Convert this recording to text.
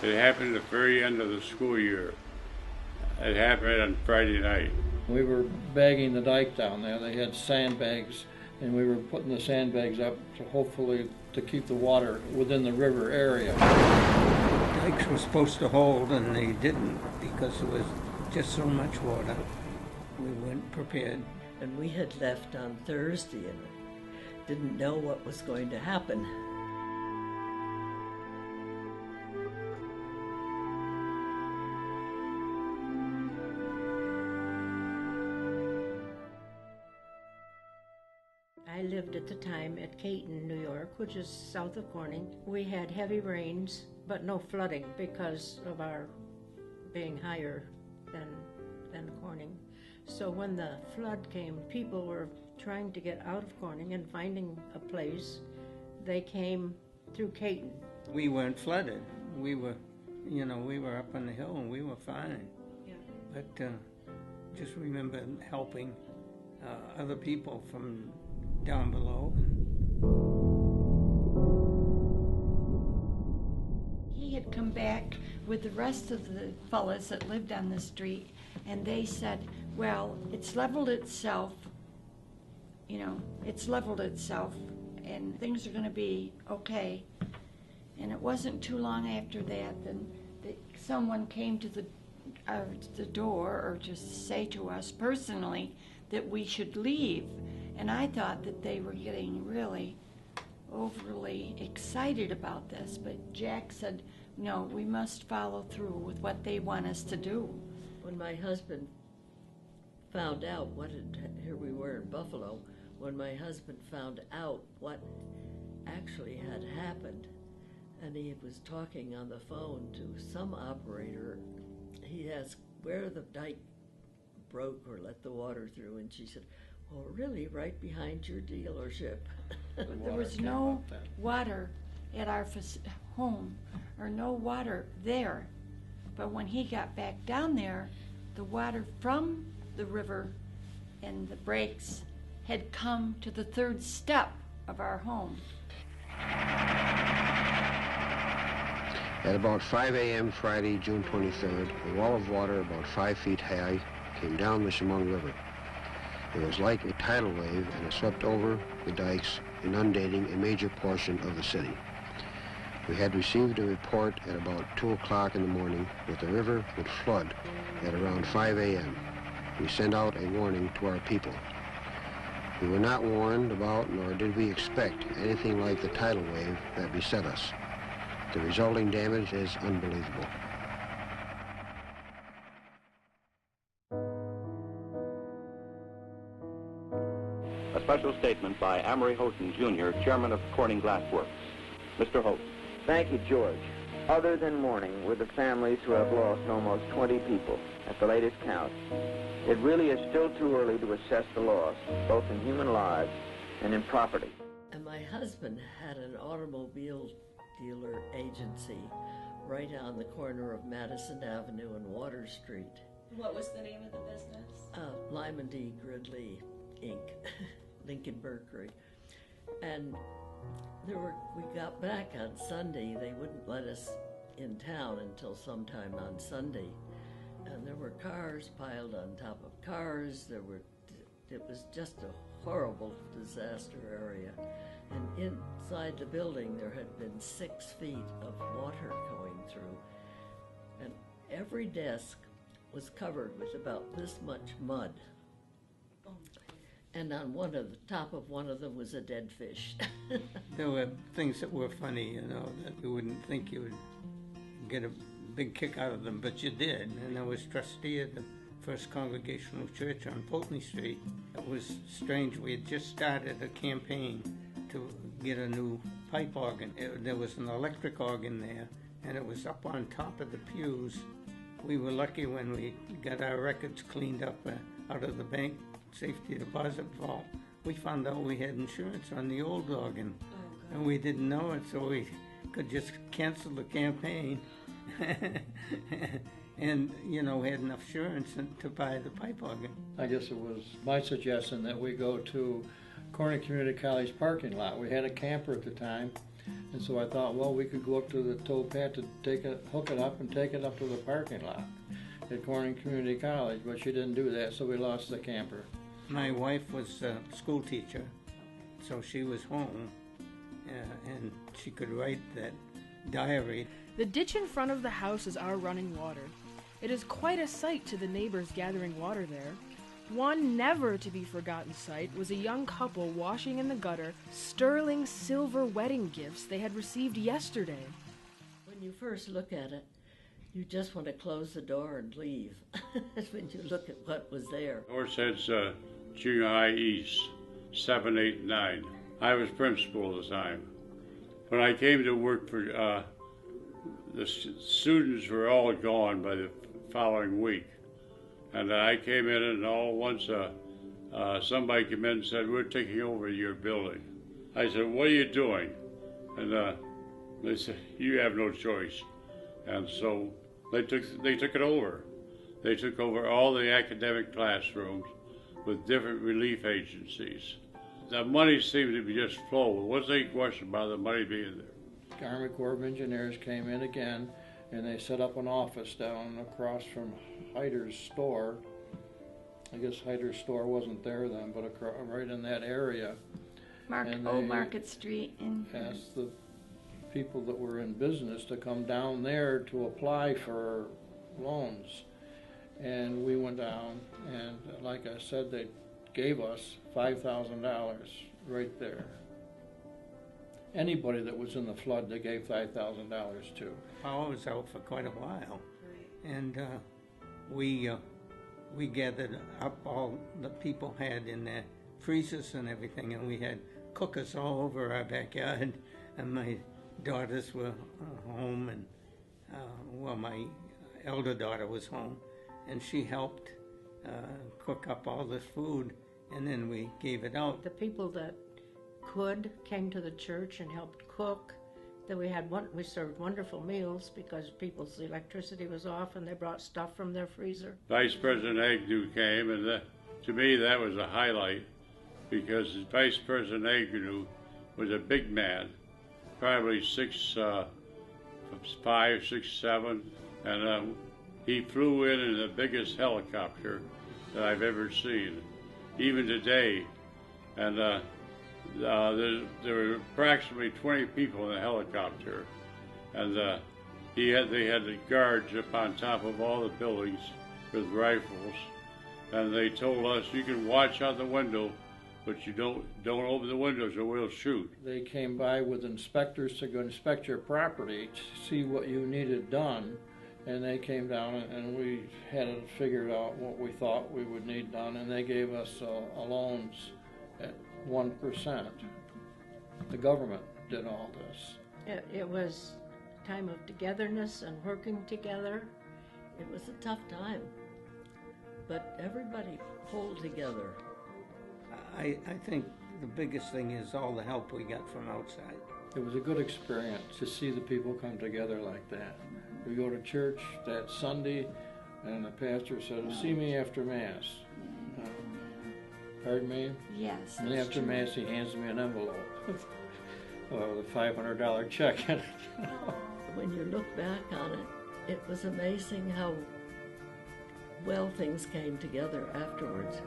It happened at the very end of the school year. It happened on Friday night. We were bagging the dike down there. They had sandbags, and we were putting the sandbags up to hopefully to keep the water within the river area. The dikes were supposed to hold, and they didn't because there was just so much water. We weren't prepared. And we had left on Thursday and didn't know what was going to happen. I lived at the time at Caton, New York, which is south of Corning. We had heavy rains, but no flooding because of our being higher than Corning. So when the flood came, people were trying to get out of Corning and finding a place. They came through Caton. We weren't flooded. We were up on the hill and we were fine. Yeah. But just remember helping other people from down below. He had come back with the rest of the fellas that lived on the street, and they said, well, it's leveled itself, it's leveled itself, and things are going to be okay. And it wasn't too long after that, then someone came to the door, or just say to us personally that we should leave. And I thought that they were getting really overly excited about this, but Jack said, no, we must follow through with what they want us to do. When my husband found out here we were in Buffalo, when my husband found out what actually had happened, and he was talking on the phone to some operator, he asked where the dike broke or let the water through, and she said, oh, really, right behind your dealership. There was no water at our home, or no water there. But when he got back down there, the water from the river and the breaks had come to the third step of our home. At about 5 a.m. Friday, June 23rd, a wall of water about 5 feet high came down the Chemung River. It was like a tidal wave, and it swept over the dikes, inundating a major portion of the city. We had received a report at about 2 o'clock in the morning that the river would flood at around 5 a.m. We sent out a warning to our people. We were not warned about, nor did we expect, anything like the tidal wave that beset us. The resulting damage is unbelievable. A special statement by Amory Houghton, Jr., chairman of Corning Glass Works. Mr. Houghton. Thank you, George. Other than mourning with the families who have lost almost 20 people at the latest count, it really is still too early to assess the loss, both in human lives and in property. And my husband had an automobile dealer agency right on the corner of Madison Avenue and Water Street. What was the name of the business? Lyman D. Gridley, Inc., Lincoln Mercury. And we got back on Sunday. They wouldn't let us in town until sometime on Sunday. And there were cars piled on top of cars. It was just a horrible disaster area. And inside the building there had been 6 feet of water going through. And every desk was covered with about this much mud. And on the top of one of them was a dead fish. There were things that were funny, that you wouldn't think you would get a big kick out of them, but you did. And I was trustee of the First Congregational Church on Pulteney Street. It was strange. We had just started a campaign to get a new pipe organ. There was an electric organ there, and it was up on top of the pews. We were lucky when we got our records cleaned up out of the bank safety deposit vault. We found out we had insurance on the old organ, and we didn't know it, so we could just cancel the campaign and, we had enough insurance to buy the pipe organ. I guess it was my suggestion that we go to Corning Community College parking lot. We had a camper at the time, and so I thought, well, we could go up to the tow path to hook it up and take it up to the parking lot at Corning Community College, but she didn't do that, so we lost the camper. My wife was a school teacher, so she was home, and she could write that diary. The ditch in front of the house is our running water. It is quite a sight to the neighbors gathering water there. One never-to-be-forgotten sight was a young couple washing in the gutter sterling silver wedding gifts they had received yesterday. When you first look at it, you just want to close the door and leave. When you look at what was there. Horsehead's Junior High East, 7, 8, 9. I was principal at the time. When I came to work for, the students were all gone by the following week. And I came in and all at once somebody came in and said, "We're taking over your building." I said, "What are you doing?" And they said, "You have no choice." And so they took it over. They took over all the academic classrooms with different relief agencies. The money seemed to be just flow. There wasn't any question about the money being there. The Army Corps of Engineers came in again, and they set up an office down across from Hyder's store. I guess Hyder's store wasn't there then, but right in that area. Old Market Street. Asked the people that were in business to come down there to apply for loans. And we went down, and like I said, they gave us $5,000 right there. Anybody that was in the flood, they gave $5,000 to. Power was out for quite a while, and we gathered up all the people had in their freezers and everything, and we had cookers all over our backyard, and my daughters were home, and my elder daughter was home, and she helped cook up all this food, and then we gave it out. The people that came to the church and helped cook. That we served wonderful meals because people's electricity was off and they brought stuff from their freezer. Vice President Agnew came, and to me that was a highlight because Vice President Agnew was a big man, probably 6'5", 6'7", and he flew in the biggest helicopter that I've ever seen, even today. And there were approximately 20 people in the helicopter, and they had the guards up on top of all the buildings with rifles, and they told us, "You can watch out the window, but you don't open the windows or we'll shoot." They came by with inspectors to go inspect your property to see what you needed done, and they came down and we had it figured out what we thought we would need done, and they gave us loans at 1%. The government did all this. It was a time of togetherness and working together. It was a tough time, but everybody pulled together. I think the biggest thing is all the help we got from outside. It was a good experience to see the people come together like that. We go to church that Sunday, and the pastor said, "See me after Mass." Pardon me? Yes. And after Mass, he hands me an envelope with a $500 check in it. When you look back on it, it was amazing how well things came together afterwards.